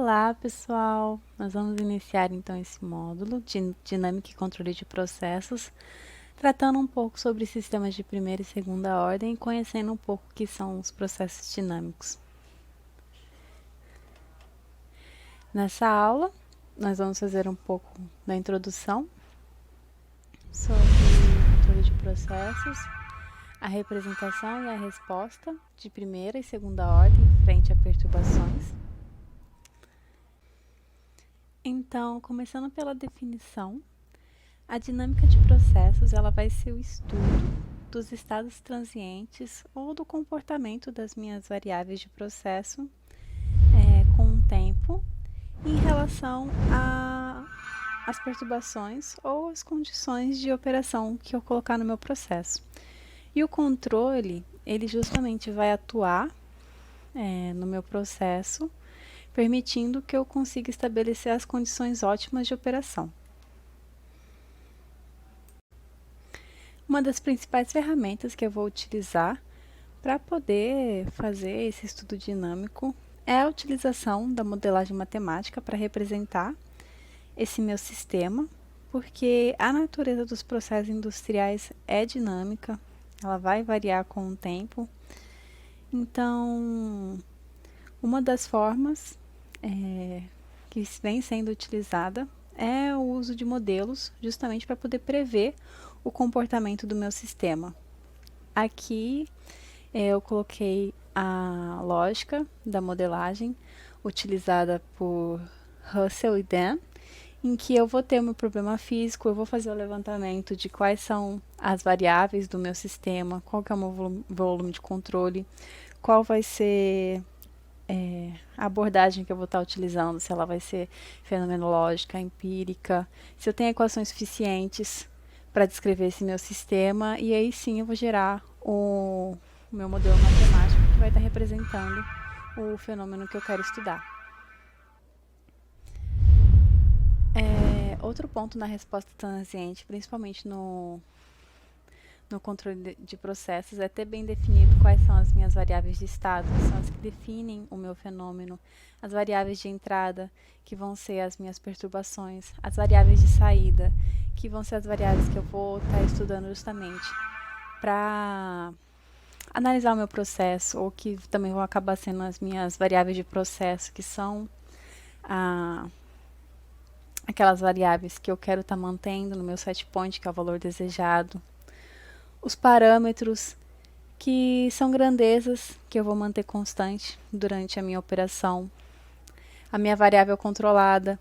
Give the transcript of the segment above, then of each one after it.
Olá, pessoal! Nós vamos iniciar então esse módulo de dinâmica e controle de processos, tratando um pouco sobre sistemas de primeira e segunda ordem e conhecendo um pouco o que são os processos dinâmicos. Nessa aula, nós vamos fazer um pouco da introdução sobre controle de processos, a representação e a resposta de primeira e segunda ordem frente a perturbações. Então, começando pela definição, a dinâmica de processos ela vai ser o estudo dos estados transientes ou do comportamento das minhas variáveis de processo com o tempo em relação às perturbações ou as condições de operação que eu colocar no meu processo. E o controle, ele justamente vai atuar no meu processo, permitindo que eu consiga estabelecer as condições ótimas de operação. Uma das principais ferramentas que eu vou utilizar para poder fazer esse estudo dinâmico é a utilização da modelagem matemática para representar esse meu sistema, porque a natureza dos processos industriais é dinâmica, ela vai variar com o tempo. Então, uma das formas que vem sendo utilizada é o uso de modelos, justamente para poder prever o comportamento do meu sistema. Aqui eu coloquei a lógica da modelagem utilizada por Russell e Dan, em que eu vou ter o meu problema físico, eu vou fazer o levantamento de quais são as variáveis do meu sistema, qual que é o meu volume de controle, qual vai ser a abordagem que eu vou estar utilizando, se ela vai ser fenomenológica, empírica, se eu tenho equações suficientes para descrever esse meu sistema, e aí sim eu vou gerar o meu modelo matemático que vai estar representando o fenômeno que eu quero estudar. Outro ponto na resposta transiente, principalmente no controle de processos, é ter bem definido quais são as minhas variáveis de estado, que são as que definem o meu fenômeno, as variáveis de entrada, que vão ser as minhas perturbações, as variáveis de saída, que vão ser as variáveis que eu vou estar estudando justamente para analisar o meu processo, ou que também vão acabar sendo as minhas variáveis de processo, que são aquelas variáveis que eu quero estar mantendo no meu set point, que é o valor desejado. Os parâmetros, que são grandezas que eu vou manter constante durante a minha operação. A minha variável controlada,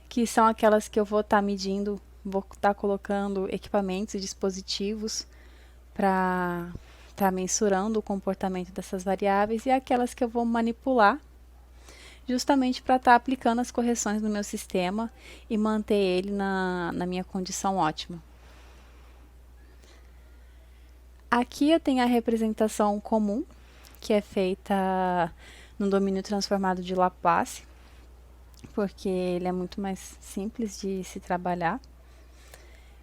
que são aquelas que eu vou estar medindo, vou estar colocando equipamentos e dispositivos para estar mensurando o comportamento dessas variáveis, e aquelas que eu vou manipular justamente para estar aplicando as correções no meu sistema e manter ele na minha condição ótima. Aqui eu tenho a representação comum, que é feita no domínio transformado de Laplace, porque ele é muito mais simples de se trabalhar.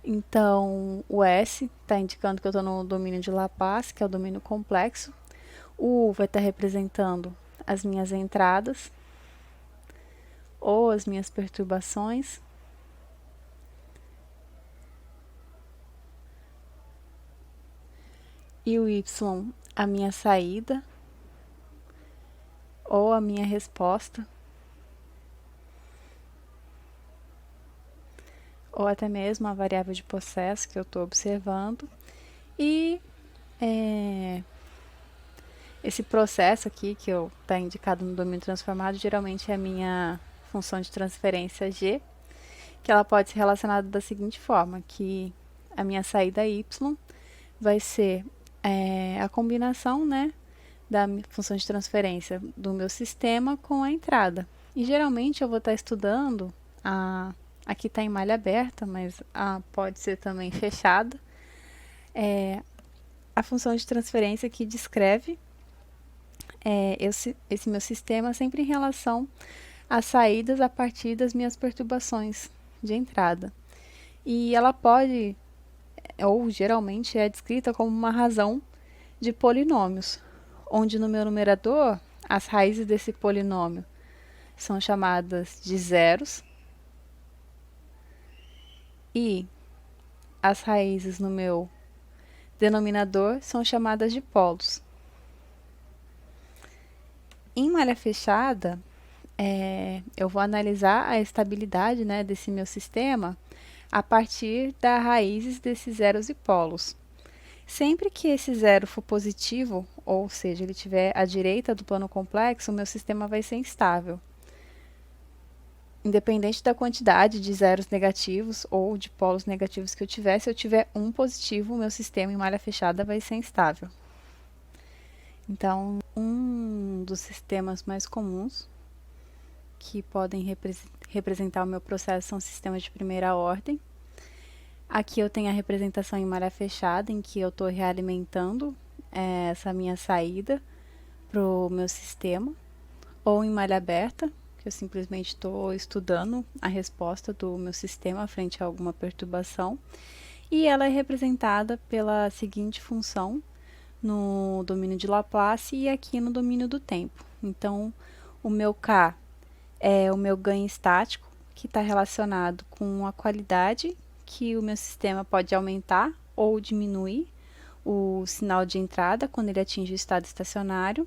Então, o S está indicando que eu estou no domínio de Laplace, que é o domínio complexo. O U vai estar representando as minhas entradas ou as minhas perturbações. E o Y, a minha saída ou a minha resposta, ou até mesmo a variável de processo que eu estou observando. E esse processo aqui, que está indicado no domínio transformado, geralmente é a minha função de transferência G, que ela pode ser relacionada da seguinte forma, que a minha saída Y vai ser a combinação, né, da função de transferência do meu sistema com a entrada. E geralmente eu vou estar estudando, aqui está em malha aberta, mas pode ser também fechada, a função de transferência que descreve esse meu sistema sempre em relação às saídas a partir das minhas perturbações de entrada. E ela pode, ou geralmente é descrita como uma razão de polinômios, onde no meu numerador, as raízes desse polinômio são chamadas de zeros e as raízes no meu denominador são chamadas de polos. Em malha fechada, eu vou analisar a estabilidade, né, desse meu sistema a partir das raízes desses zeros e polos. Sempre que esse zero for positivo, ou seja, ele estiver à direita do plano complexo, o meu sistema vai ser instável. Independente da quantidade de zeros negativos ou de polos negativos que eu tiver, se eu tiver um positivo, o meu sistema em malha fechada vai ser instável. Então, um dos sistemas mais comuns que podem representar o meu processo são sistemas de primeira ordem. Aqui eu tenho a representação em malha fechada, em que eu estou realimentando essa minha saída para o meu sistema, ou em malha aberta, que eu simplesmente estou estudando a resposta do meu sistema frente a alguma perturbação, e ela é representada pela seguinte função no domínio de Laplace e aqui no domínio do tempo. Então, o meu K é o meu ganho estático, que está relacionado com a qualidade que o meu sistema pode aumentar ou diminuir o sinal de entrada quando ele atinge o estado estacionário,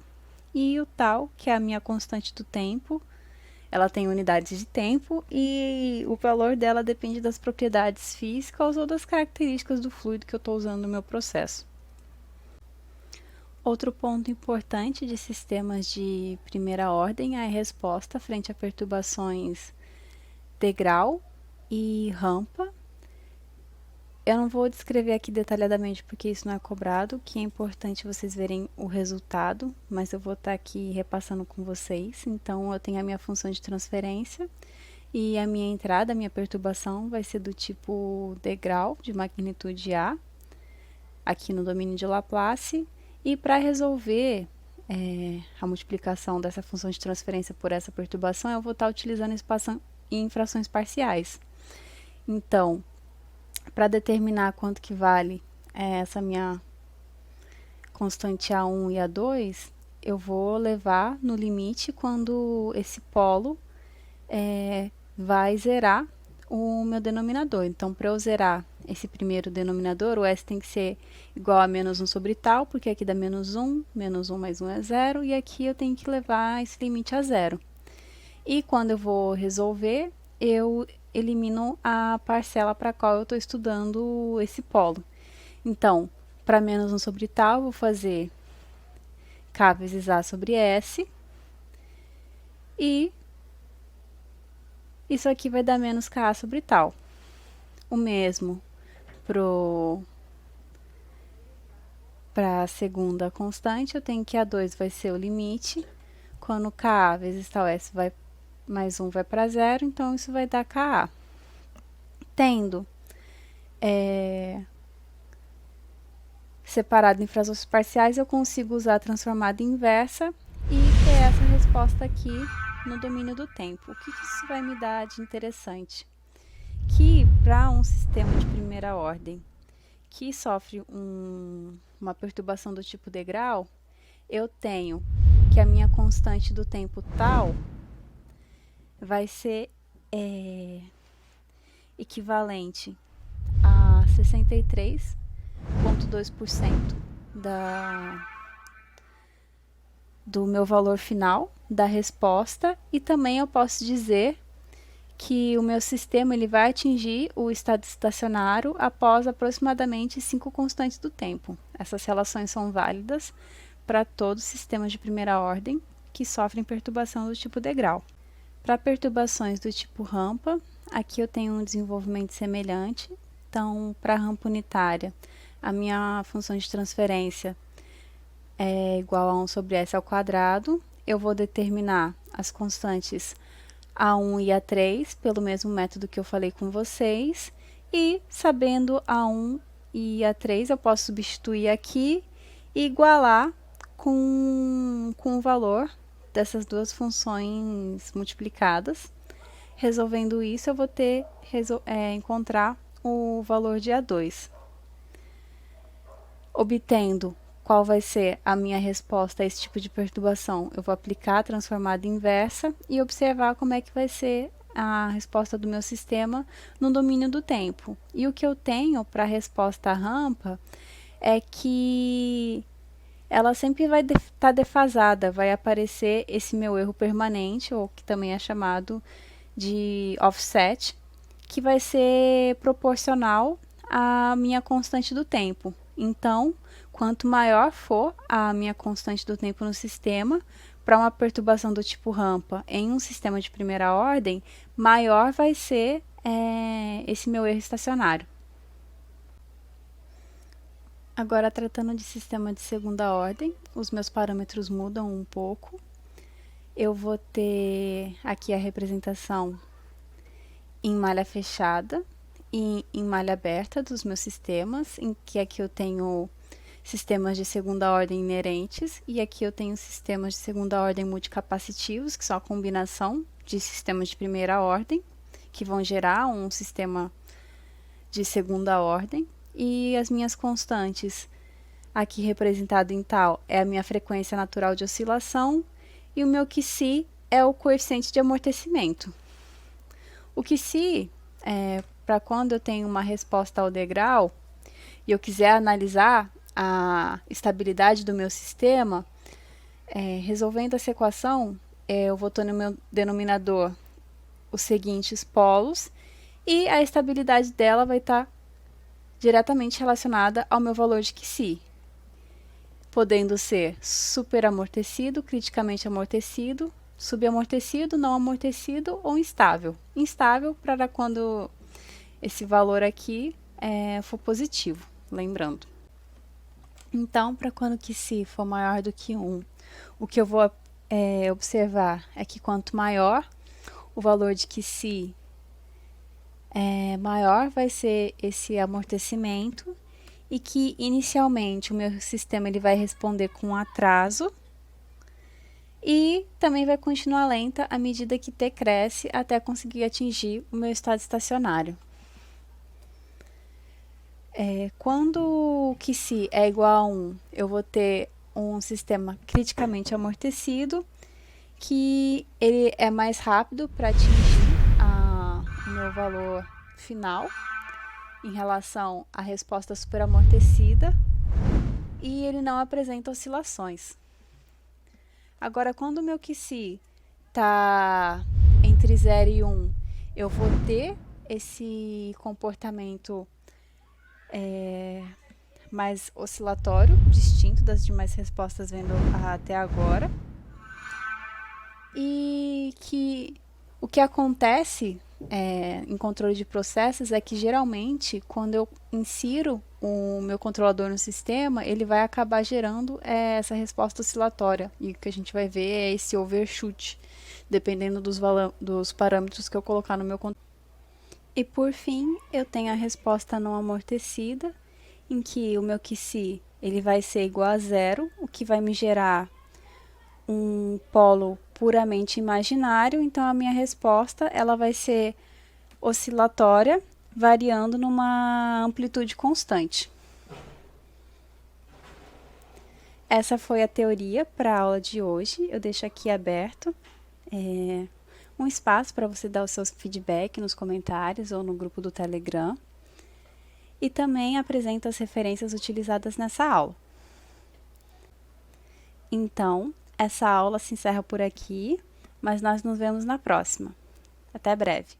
e o tal, que é a minha constante do tempo. Ela tem unidades de tempo e o valor dela depende das propriedades físicas ou das características do fluido que eu estou usando no meu processo. Outro ponto importante de sistemas de primeira ordem é a resposta frente a perturbações degrau e rampa. Eu não vou descrever aqui detalhadamente porque isso não é cobrado, que é importante vocês verem o resultado, mas eu vou estar aqui repassando com vocês. Então, eu tenho a minha função de transferência e a minha entrada, a minha perturbação vai ser do tipo degrau, de magnitude A, aqui no domínio de Laplace. E para resolver a multiplicação dessa função de transferência por essa perturbação, eu vou estar utilizando expansão em frações parciais. Então, para determinar quanto que vale essa minha constante A1 e A2, eu vou levar no limite quando esse polo vai zerar o meu denominador. Então, para eu zerar esse primeiro denominador, o S tem que ser igual a menos 1 sobre tal, porque aqui dá menos 1 mais 1 é 0, e aqui eu tenho que levar esse limite a zero. E quando eu vou resolver, eu elimino a parcela para a qual eu estou estudando esse polo. Então, para menos 1 sobre tal, eu vou fazer K vezes A sobre S. E isso aqui vai dar menos Ka sobre tal. O mesmo para a segunda constante, eu tenho que A2 vai ser o limite. Quando Ka vezes tal S vai mais 1 vai para zero, então isso vai dar Ka. Tendo separado em frações parciais, eu consigo usar a transformada inversa e ter essa resposta aqui no domínio do tempo. O que isso vai me dar de interessante? Que para um sistema de primeira ordem que sofre uma perturbação do tipo degrau, eu tenho que a minha constante do tempo tal vai ser equivalente a 63,2% do meu valor final da resposta, e também eu posso dizer que o meu sistema ele vai atingir o estado estacionário após aproximadamente 5 constantes do tempo. Essas relações são válidas para todos os sistemas de primeira ordem que sofrem perturbação do tipo degrau. Para perturbações do tipo rampa, aqui eu tenho um desenvolvimento semelhante. Então, para a rampa unitária, a minha função de transferência é igual a 1 sobre S ao quadrado. Eu vou determinar as constantes A1 e A3 pelo mesmo método que eu falei com vocês. E, sabendo A1 e A3, eu posso substituir aqui e igualar com o valor dessas duas funções multiplicadas. Resolvendo isso, eu vou encontrar o valor de A2. Obtendo qual vai ser a minha resposta a esse tipo de perturbação? Eu vou aplicar a transformada inversa e observar como é que vai ser a resposta do meu sistema no domínio do tempo. E o que eu tenho para a resposta à rampa é que ela sempre vai estar defasada, vai aparecer esse meu erro permanente, ou que também é chamado de offset, que vai ser proporcional à minha constante do tempo. Então, quanto maior for a minha constante do tempo no sistema, para uma perturbação do tipo rampa em um sistema de primeira ordem, maior vai ser esse meu erro estacionário. Agora, tratando de sistema de segunda ordem, os meus parâmetros mudam um pouco. Eu vou ter aqui a representação em malha fechada e em malha aberta dos meus sistemas, em que aqui eu tenho sistemas de segunda ordem inerentes e aqui eu tenho sistemas de segunda ordem multicapacitivos, que são a combinação de sistemas de primeira ordem, que vão gerar um sistema de segunda ordem. E as minhas constantes, aqui representado em tal, é a minha frequência natural de oscilação, e o meu QC é o coeficiente de amortecimento. O QC, para quando eu tenho uma resposta ao degrau, e eu quiser analisar a estabilidade do meu sistema, resolvendo essa equação, eu vou ter no meu denominador os seguintes polos, e a estabilidade dela vai estar diretamente relacionada ao meu valor de QC, podendo ser superamortecido, criticamente amortecido, subamortecido, não amortecido ou instável. Instável para quando esse valor aqui for positivo, lembrando. Então, para quando o QC for maior do que 1, o que eu vou observar é que quanto maior o valor de QC, maior vai ser esse amortecimento, e que inicialmente o meu sistema ele vai responder com atraso e também vai continuar lenta à medida que T cresce até conseguir atingir o meu estado estacionário. Quando o QC é igual a 1, eu vou ter um sistema criticamente amortecido, que ele é mais rápido para atingir o meu valor final em relação à resposta superamortecida, e ele não apresenta oscilações. Agora, quando o meu QC está entre 0 e 1, eu vou ter esse comportamento mais oscilatório, distinto das demais respostas vendo até agora. E que o que acontece em controle de processos é que geralmente quando eu insiro o meu controlador no sistema, ele vai acabar gerando essa resposta oscilatória, e o que a gente vai ver é esse overshoot, dependendo dos parâmetros que eu colocar no meu controlador. E por fim, eu tenho a resposta não amortecida, em que o meu QC ele vai ser igual a 0, o que vai me gerar um polo puramente imaginário. Então a minha resposta ela vai ser oscilatória, variando numa amplitude constante. Essa foi a teoria para a aula de hoje. Eu deixo aqui aberto um espaço para você dar os seus feedback nos comentários ou no grupo do Telegram. E também apresento as referências utilizadas nessa aula. Então, essa aula se encerra por aqui, mas nós nos vemos na próxima. Até breve!